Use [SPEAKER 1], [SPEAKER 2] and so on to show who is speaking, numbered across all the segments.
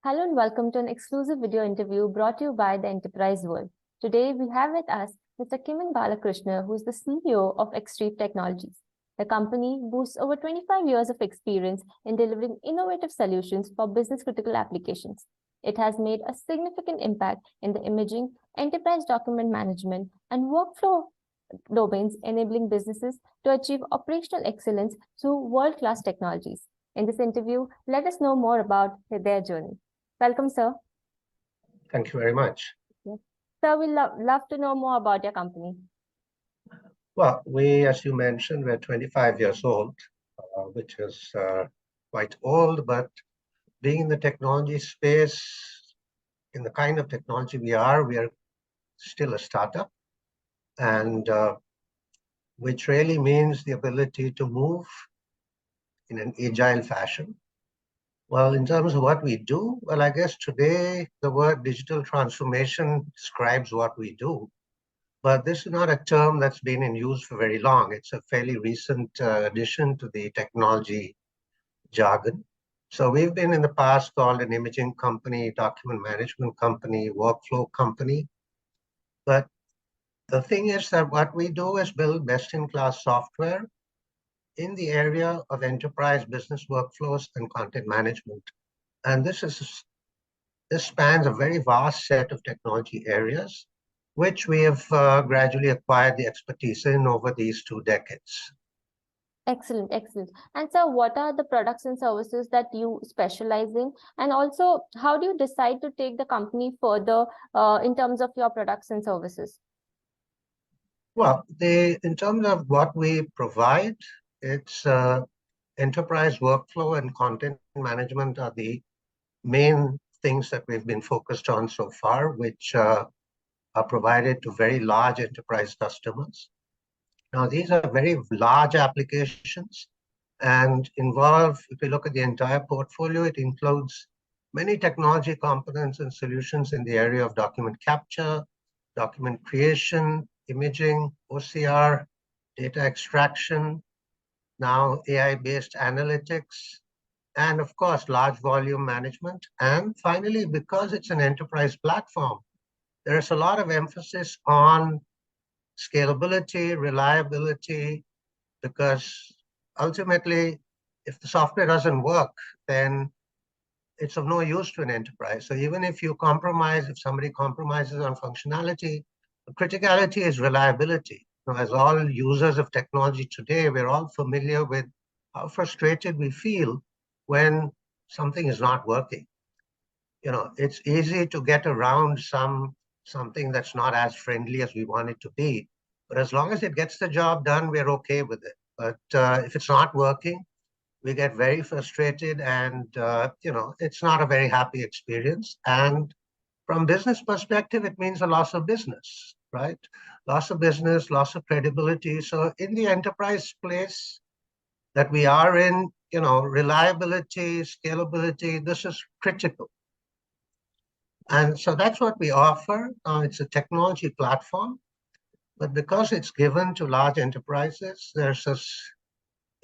[SPEAKER 1] Hello and welcome to an exclusive video interview brought to you by the Enterprise World. Today we have with us Mr. Kimman Balakrishnan, who is the CEO of Extrieve Technologies. The company boasts over 25 years of experience in delivering innovative solutions for business-critical applications. It has made a significant impact in the imaging, enterprise document management, and workflow domains, enabling businesses to achieve operational excellence through world-class technologies. In this interview, let us know more about their journey. Welcome, sir.
[SPEAKER 2] Thank you very much.
[SPEAKER 1] Yes. Sir, we'd love to know more about your company.
[SPEAKER 2] Well, as you mentioned, we're 25 years old, which is quite old, but being in the technology space, in the kind of technology we are still a startup, and which really means the ability to move in an agile fashion. Well, in terms of what we do, well, I guess today the word digital transformation describes what we do. But this is not a term that's been in use for very long. It's a fairly recent addition to the technology jargon. So we've been in the past called an imaging company, document management company, workflow company. But the thing is that what we do is build best-in-class software in the area of enterprise business workflows and content management. And this spans a very vast set of technology areas, which we have gradually acquired the expertise in over these 2 decades.
[SPEAKER 1] Excellent, excellent. And so what are the products and services that you specialize in? And also, how do you decide to take the company further in terms of your products and services?
[SPEAKER 2] Well, in terms of what we provide, it's enterprise workflow and content management are the main things that we've been focused on so far, which are provided to very large enterprise customers. Now, these are very large applications and involve, if you look at the entire portfolio, it includes many technology components and solutions in the area of document capture, document creation, imaging, OCR, data extraction, now AI-based analytics, and of course, large volume management. And finally, because it's an enterprise platform, there's a lot of emphasis on scalability, reliability, because ultimately, if the software doesn't work, then it's of no use to an enterprise. So even if somebody compromises on functionality, the criticality is reliability. As all users of technology today, we're all familiar with how frustrated we feel when something is not working. It's easy to get around something that's not as friendly as we want it to be. But as long as it gets the job done, we're okay with it. But if it's not working, we get very frustrated and, it's not a very happy experience. And from business perspective, it means a loss of business, right? Loss of business, loss of credibility. So in the enterprise place that we are in, reliability, scalability, this is critical. And so that's what we offer. It's a technology platform, but because it's given to large enterprises, there's this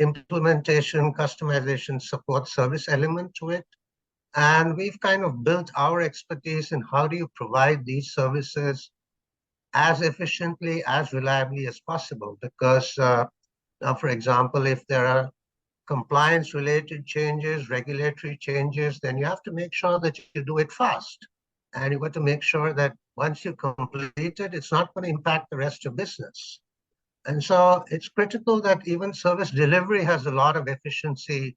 [SPEAKER 2] implementation, customization, support service element to it. And we've kind of built our expertise in how do you provide these services as efficiently, as reliably as possible. Because now, for example, if there are compliance-related changes, regulatory changes, then you have to make sure that you do it fast. And you've got to make sure that once you complete it, it's not going to impact the rest of business. And so it's critical that even service delivery has a lot of efficiency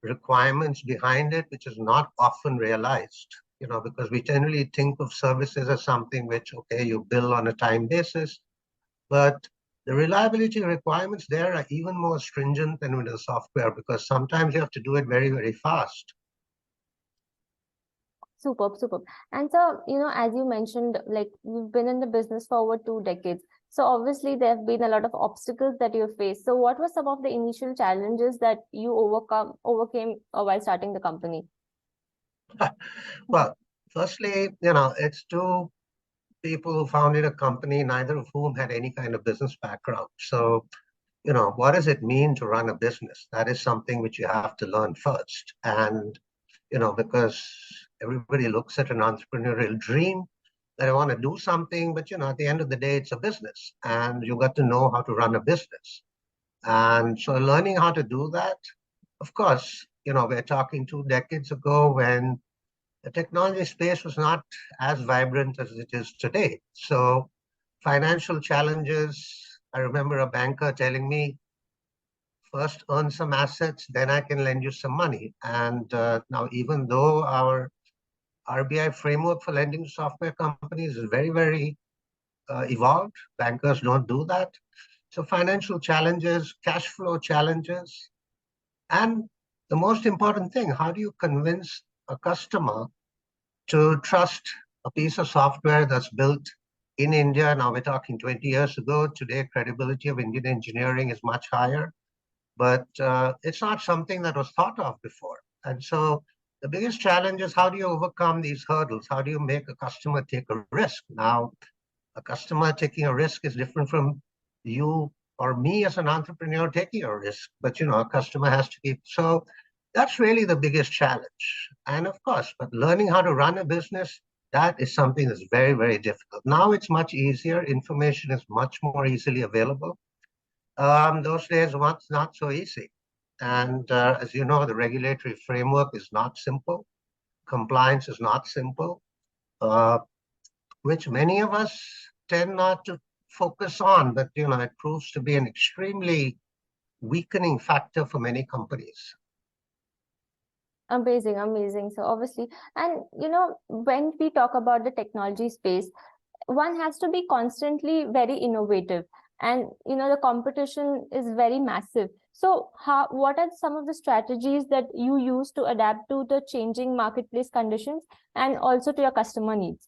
[SPEAKER 2] requirements behind it, which is not often realized, because we generally think of services as something which, okay, you bill on a time basis, but the reliability requirements there are even more stringent than with the software, because sometimes you have to do it very, very fast.
[SPEAKER 1] Superb, superb. And so, as you mentioned, like you've been in the business for over 2 decades. So obviously there have been a lot of obstacles that you faced. So what were some of the initial challenges that you overcame while starting the company?
[SPEAKER 2] Well, firstly, it's 2 people who founded a company, neither of whom had any kind of business background. So, what does it mean to run a business? That is something which you have to learn first. And, because Everybody looks at an entrepreneurial dream that I want to do something, but at the end of the day, it's a business, and you got to know how to run a business. And so learning how to do that, of course, we're talking 2 decades ago when the technology space was not as vibrant as it is today. So financial challenges, I remember a banker telling me, first earn some assets, then I can lend you some money. And now, even though our RBI framework for lending to software companies is very, very evolved, bankers don't do that. So financial challenges, cash flow challenges, and the most important thing, how do you convince a customer to trust a piece of software that's built in India? Now we're talking 20 years ago. Today, credibility of Indian engineering is much higher, but it's not something that was thought of before. And so the biggest challenge is, how do you overcome these hurdles? How do you make a customer take a risk? Now, a customer taking a risk is different from you or me as an entrepreneur taking a risk, but a customer has to keep. So that's really the biggest challenge. And of course, but learning how to run a business, that is something that's very, very difficult. Now it's much easier. Information is much more easily available. Those days was not so easy. And as you know, the regulatory framework is not simple. Compliance is not simple, which many of us tend not to focus on, but it proves to be an extremely weakening factor for many companies.
[SPEAKER 1] Amazing, amazing. So obviously, and when we talk about the technology space, one has to be constantly very innovative, and the competition is very massive. So what are some of the strategies that you use to adapt to the changing marketplace conditions and also to your customer needs?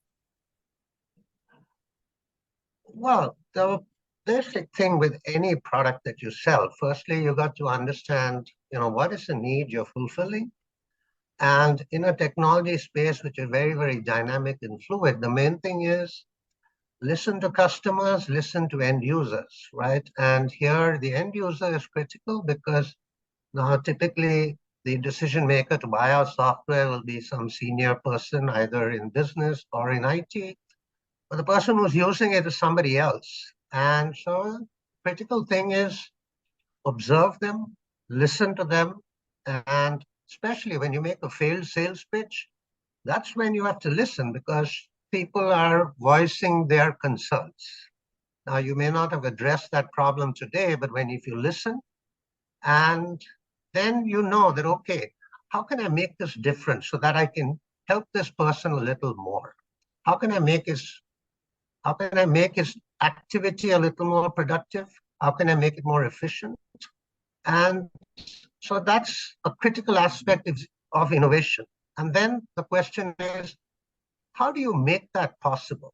[SPEAKER 2] Well, the basic thing with any product that you sell, firstly, you got to understand, what is the need you're fulfilling. And in a technology space, which is very, very dynamic and fluid, the main thing is listen to customers, listen to end users, right? And here the end user is critical, because now typically the decision maker to buy our software will be some senior person, either in business or in IT, but the person who's using it is somebody else. And so critical thing is observe them, listen to them, and especially when you make a failed sales pitch, that's when you have to listen, because people are voicing their concerns. Now, you may not have addressed that problem today, but if you listen, and then you know that, okay, how can I make this different so that I can help this person a little more? How can I make his activity a little more productive? How can I make it more efficient? And so that's a critical aspect of innovation. And then the question is, how do you make that possible?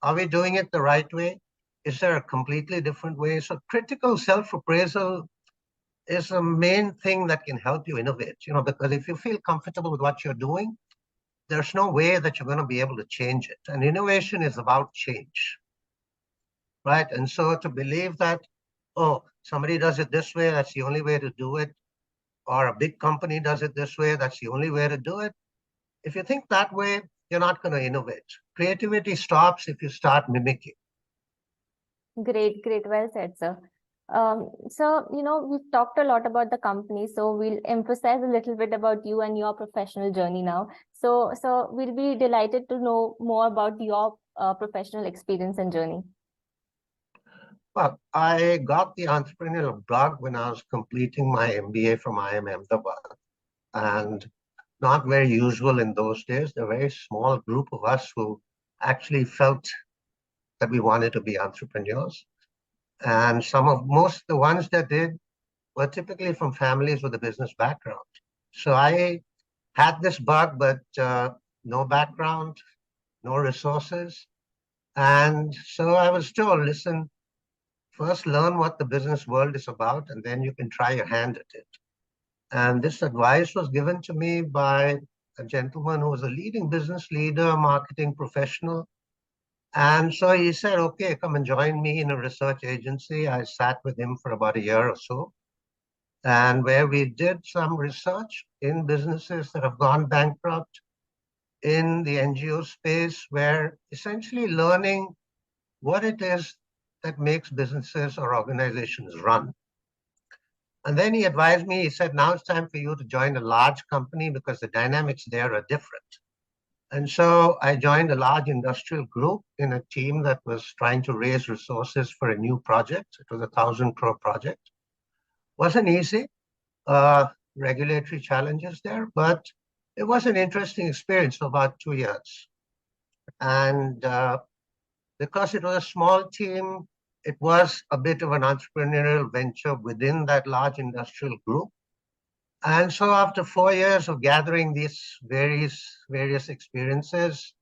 [SPEAKER 2] Are we doing it the right way? Is there a completely different way? So critical self-appraisal is the main thing that can help you innovate, because if you feel comfortable with what you're doing, there's no way that you're going to be able to change it. And innovation is about change, right? And so to believe that, oh, somebody does it this way, that's the only way to do it, or a big company does it this way, that's the only way to do it. If you think that way, you're not going to innovate. Creativity stops if you start mimicking.
[SPEAKER 1] Great, great. Well said, sir. So, we've talked a lot about the company, so we'll emphasize a little bit about you and your professional journey now. So we'll be delighted to know more about your professional experience and journey.
[SPEAKER 2] Well, I got the entrepreneurial bug when I was completing my MBA from IIM Ahmedabad, and not very usual in those days. A very small group of us who actually felt that we wanted to be entrepreneurs. And most of the ones that did were typically from families with a business background. So I had this bug, but no background, no resources. And so I was told, listen, first learn what the business world is about, and then you can try your hand at it. And this advice was given to me by a gentleman who was a leading business leader, marketing professional. And so he said, okay, come and join me in a research agency. I sat with him for about a year or so, and where we did some research in businesses that have gone bankrupt, in the NGO space where essentially learning what it is that makes businesses or organizations run. And then he advised me, he said, now it's time for you to join a large company because the dynamics there are different. And so I joined a large industrial group in a team that was trying to raise resources for a new project. It was a 1,000 crore project. Wasn't easy, regulatory challenges there, but it was an interesting experience for about 2 years. And because it was a small team, it was a bit of an entrepreneurial venture within that large industrial group. And so after 4 years of gathering these various experiences,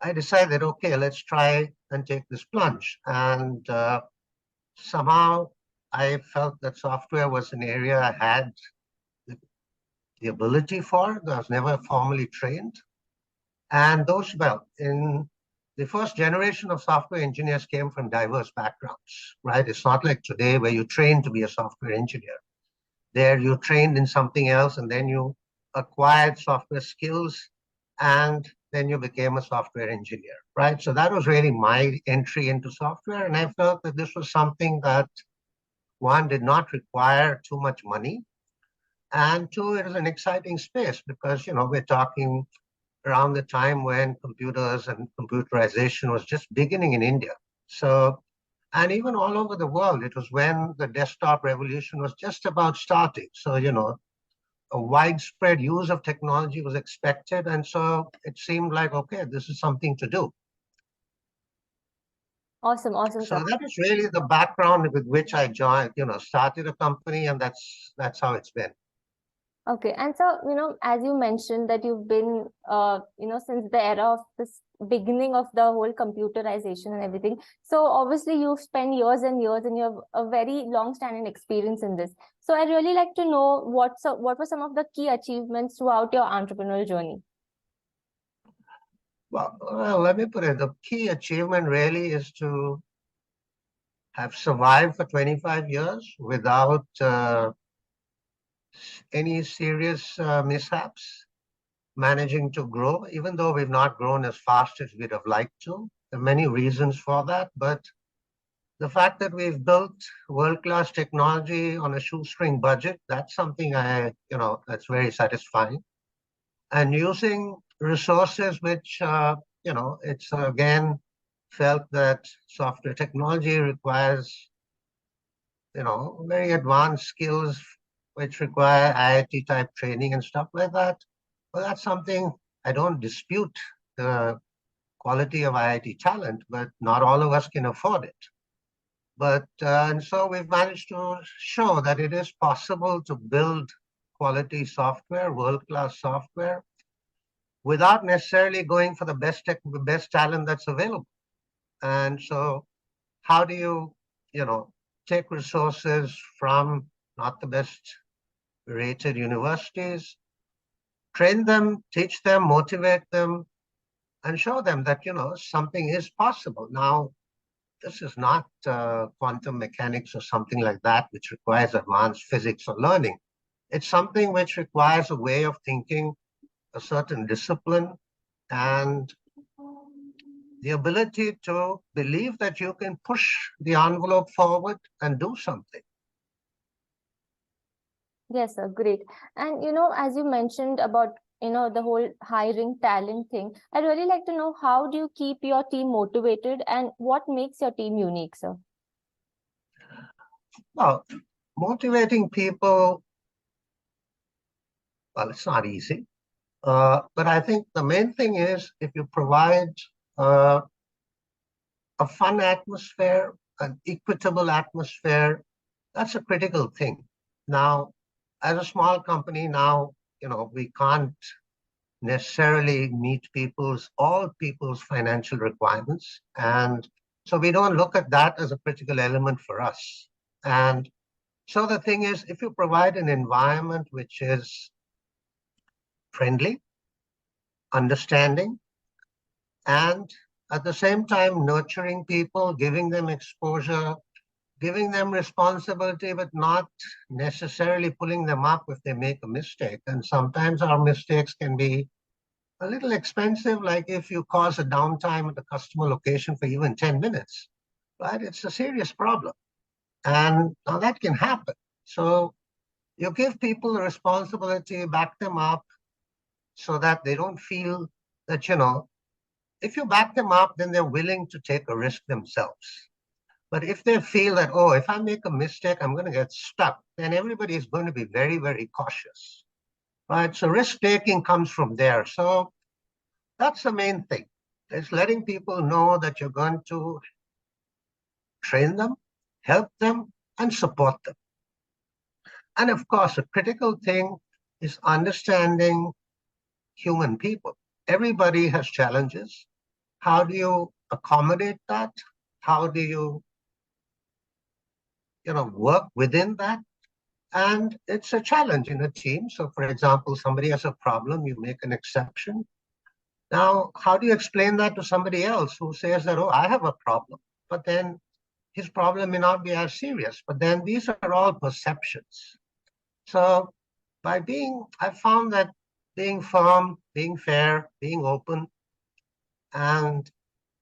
[SPEAKER 2] I decided, okay, let's try and take this plunge. And somehow I felt that software was an area I had the ability for. I was never formally trained. And those, well, in the first generation of software engineers came from diverse backgrounds, right? It's not like today where you train to be a software engineer. There you trained in something else and then you acquired software skills and then you became a software engineer, right? So that was really my entry into software. And I felt that this was something that, one, did not require too much money. And two, it was an exciting space because, we're talking around the time when computers and computerization was just beginning in India. So, and even all over the world, it was when the desktop revolution was just about starting. So, a widespread use of technology was expected. And so it seemed like, okay, this is something to do.
[SPEAKER 1] Awesome,
[SPEAKER 2] So
[SPEAKER 1] sir.
[SPEAKER 2] that is really the background with which I joined, started a company, and that's how it's been.
[SPEAKER 1] Okay, and so, as you mentioned that you've been, since the era of this beginning of the whole computerization and everything. So obviously you've spent years and years and you have a very long-standing experience in this. So I'd really like to know what were some of the key achievements throughout your entrepreneurial journey?
[SPEAKER 2] Well, let me put it, the key achievement really is to have survived for 25 years without any serious mishaps, managing to grow, even though we've not grown as fast as we'd have liked to. There are many reasons for that, but the fact that we've built world-class technology on a shoestring budget, that's something that's very satisfying. And using resources which, it's again felt that software technology requires, very advanced skills which require IIT type training and stuff like that. Well, that's something I don't dispute the quality of IIT talent, but not all of us can afford it. But, and so we've managed to show that it is possible to build quality software, world-class software, without necessarily going for the best talent that's available. And so how do you, take resources from not the best rated universities, train them, teach them, motivate them, and show them that, something is possible. Now, this is not quantum mechanics or something like that, which requires advanced physics or learning. It's something which requires a way of thinking, a certain discipline, and the ability to believe that you can push the envelope forward and do something.
[SPEAKER 1] Yes, sir, great. And as you mentioned about the whole hiring talent thing, I'd really like to know, how do you keep your team motivated and what makes your team unique, sir?
[SPEAKER 2] Well, motivating people, well, it's not easy. But I think the main thing is if you provide a fun atmosphere, an equitable atmosphere, that's a critical thing. Now, as a small company now, we can't necessarily meet all people's financial requirements. And so we don't look at that as a critical element for us. And so the thing is, if you provide an environment which is friendly, understanding, and at the same time nurturing people, giving them exposure, giving them responsibility, but not necessarily pulling them up if they make a mistake. And sometimes our mistakes can be a little expensive, like if you cause a downtime at the customer location for even 10 minutes, right? It's a serious problem. And now that can happen. So you give people the responsibility, back them up so that they don't feel that, if you back them up, then they're willing to take a risk themselves. But if they feel that, oh, if I make a mistake, I'm going to get stuck, then everybody is going to be very, very cautious, right? So risk taking comes from there. So that's the main thing. It's letting people know that you're going to train them, help them, and support them. And of course, a critical thing is understanding human people. Everybody has challenges. How do you accommodate that? How do you, work within that? And it's a challenge in a team. So for example, somebody has a problem, you make an exception. Now, how do you explain that to somebody else who says that, oh, I have a problem, but then his problem may not be as serious, but then these are all perceptions. So I found that being firm, being fair, being open, and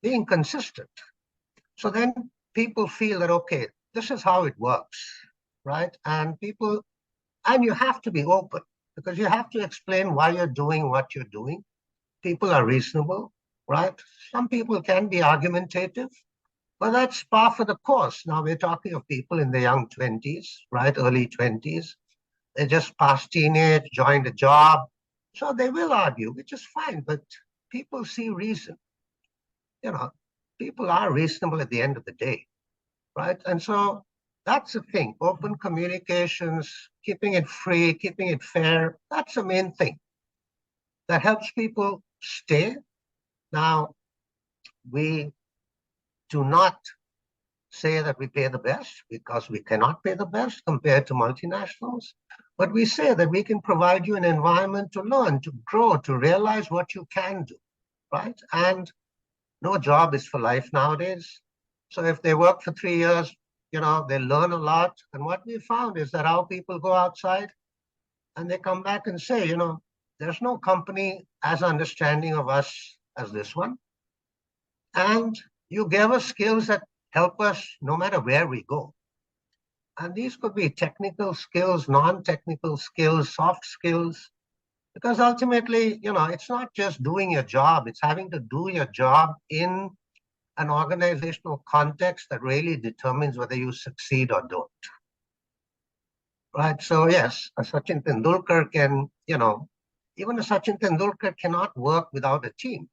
[SPEAKER 2] being consistent. So then people feel that, okay, this is how it works, right? And you have to be open because you have to explain why you're doing what you're doing. People are reasonable, right? Some people can be argumentative, but that's par for the course. Now we're talking of people in the young 20s, right? Early 20s. They just passed teenage, joined a job. So they will argue, which is fine, but people see reason. People are reasonable at the end of the day, right? And so that's the thing. Open communications, keeping it free, keeping it fair, that's the main thing. That helps people stay. Now, we do not say that we pay the best because we cannot pay the best compared to multinationals, but we say that we can provide you an environment to learn, to grow, to realize what you can do, right? And no job is for life nowadays. So if they work for 3 years, they learn a lot. And what we found is that our people go outside and they come back and say, there's no company as understanding of us as this one. And you gave us skills that help us no matter where we go. And these could be technical skills, non-technical skills, soft skills, because ultimately, it's not just doing your job, it's having to do your job in an organizational context that really determines whether you succeed or don't. Right? So yes, a Sachin Tendulkar can, even a Sachin Tendulkar cannot work without a team,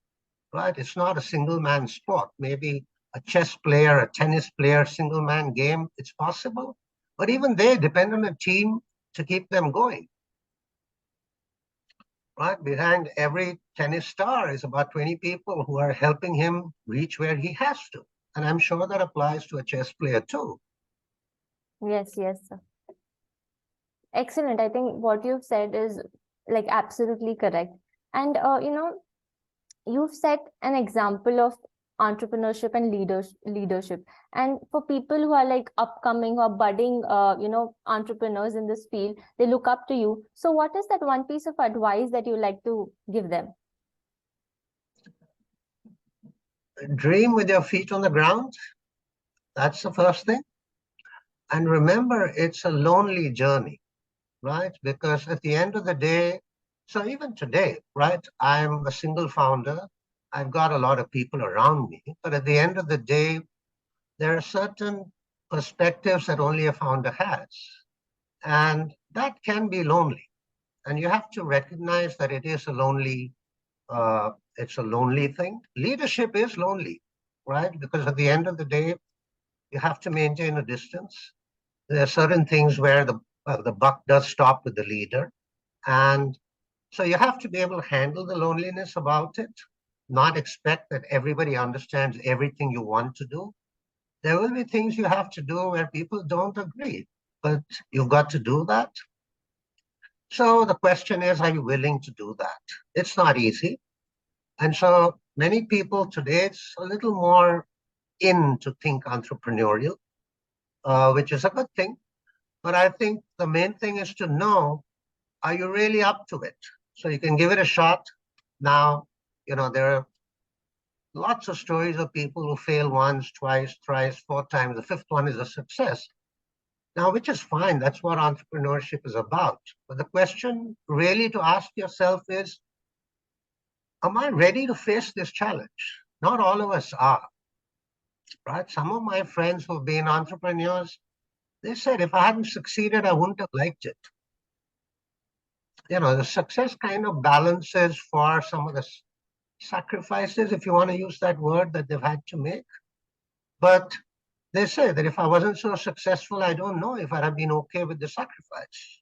[SPEAKER 2] right? It's not a single man sport. Maybe a chess player, a tennis player, single man game, it's possible. But even they depend on a team to keep them going. Right? Behind every tennis star is about 20 people who are helping him reach where he has to. And I'm sure that applies to a chess player too.
[SPEAKER 1] Yes, yes, sir. Excellent. I think what you've said is like absolutely correct. And, you've set an example of entrepreneurship and leadership. And for people who are like upcoming or budding, entrepreneurs in this field, they look up to you. So what is that one piece of advice that you like to give them?
[SPEAKER 2] Dream with your feet on the ground. That's the first thing. And remember, it's a lonely journey, right? Because at the end of the day, so even today, right, I'm a single founder. I've got a lot of people around me, but at the end of the day, there are certain perspectives that only a founder has. And that can be lonely. And you have to recognize that it is it's a lonely thing. Leadership is lonely, right? Because at the end of the day, you have to maintain a distance. There are certain things where the buck does stop with the leader. And so you have to be able to handle the loneliness about it, not expect that everybody understands everything you want to do. There will be things you have to do where people don't agree, but you've got to do that. So the question is, are you willing to do that? It's not easy. And so many people today, it's a little more in to think entrepreneurial, which is a good thing. But I think the main thing is to know, are you really up to it? So you can give it a shot, Now, there are lots of stories of people who fail once, twice, thrice, four times. The fifth one is a success. Now, which is fine. That's what entrepreneurship is about. But the question really to ask yourself is, am I ready to face this challenge? Not all of us are, right? Some of my friends who've been entrepreneurs, they said, if I hadn't succeeded, I wouldn't have liked it. The success kind of balances for some of the sacrifices, if you want to use that word, that they've had to make. But they say that if I wasn't so successful, I don't know if I'd have been okay with the sacrifice.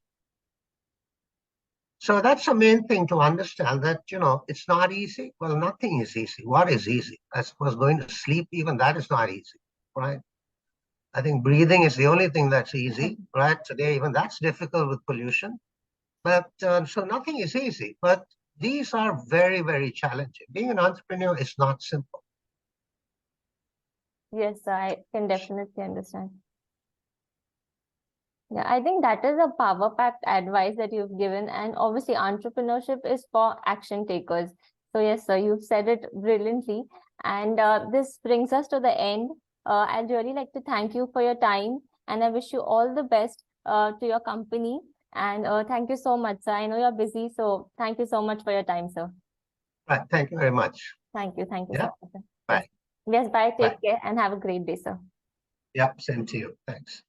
[SPEAKER 2] So that's the main thing to understand, that, it's not easy. Well, nothing is easy. What is easy? I suppose going to sleep, even that is not easy, right? I think breathing is the only thing that's easy, right? Today, even that's difficult with pollution. But so nothing is easy. But these are very, very challenging. Being an entrepreneur is not simple.
[SPEAKER 1] Yes, I can definitely understand. Yeah, I think that is a power-packed advice that you've given. And obviously, entrepreneurship is for action takers. So yes, sir, you've said it brilliantly. And this brings us to the end. I'd really like to thank you for your time. And I wish you all the best to your company. And thank you so much, sir. I know you're busy, so thank you so much for your time, sir.
[SPEAKER 2] Right. Thank you very much.
[SPEAKER 1] Thank you. Thank you,
[SPEAKER 2] Yeah.
[SPEAKER 1] sir.
[SPEAKER 2] Bye.
[SPEAKER 1] Yes, bye. Take
[SPEAKER 2] Bye.
[SPEAKER 1] care and have a great day, sir.
[SPEAKER 2] Yep. Same to you. Thanks.